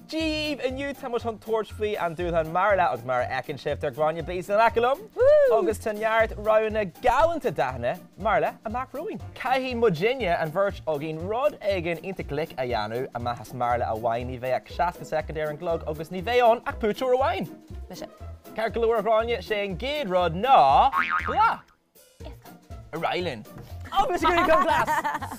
Sibh inniu tá muid an tuairt faoi an Dúshlán Marla agus mar ecinn sibh tar Gráinne bís an acolm. Agus tanheart roianna gabhanta daithne Marla amach roin. Caithí Virginia an bhirt ógin rud éigean inta clic a dheanú a maithas Marla a bhain ní bheith ag 60 second ar an glog agus ní bhéon ach pútear a bhain. Ceir go leor Gráinne sé an géad rud ná bla. A Railin. Obvious you're going to come class.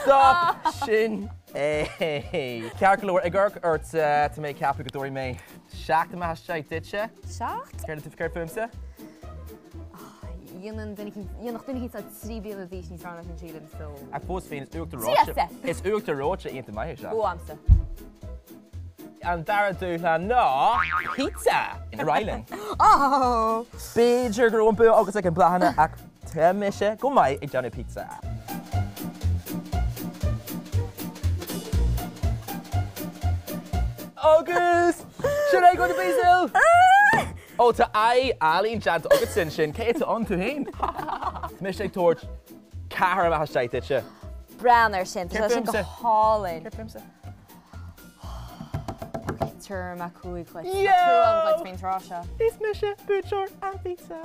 Stop sin. Hey. Ceir go leor ag gurc to make capú go dóirí mé. Seach am has sé ditse. Seach? Ceir tú ceir fumsa? Dhéanaan duine hí trí bíal a dhís níos rana an sílim, so... Ag fós féin is uachtar róte. Is uachtar róte ionta mai se. Ó amsa. An dara Dúshlán ná pizza in Railin. Oh! Beidir gur bu agus ag an blahanna ach te mise go maiid ag deanna pizza. Agus! Should I go to Basil? Oh, to I, Alín Jad agus sin sin, cé tá an tú hain. Mis ag tuairt cahar am has teite se. Branner sin, tá sin go hálinn. Ceir fumsa? Term a cúig chud. Yeah! Trúan chud féin rá. Is mise búteir an pizza.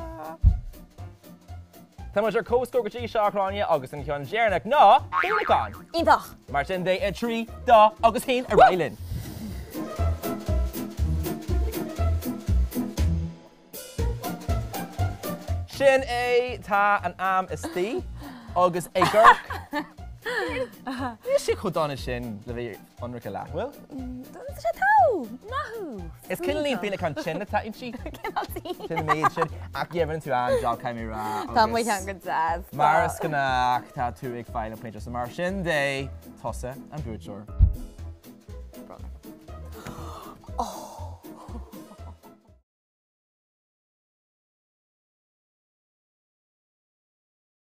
Tá muid ar cóscóir go dtí seo Gráinne agus an ceann déarnach ná Bíleáin. Ítach. Mar sin é trí dá agus hain a Railin. Sin é tá an am is tí agus é gurc. Ní sé chudána sin le bhí anracha le. Well? Dúna sé tá. Nahu. Is cin líon bína chu sinna tá in si. Sin méid sin ach dhéann tú an job caiimí rá. Tá muid an go jazz. Mar is gannach tá tú ag fáil an pléinte, so mar sin dé tosa an búteir.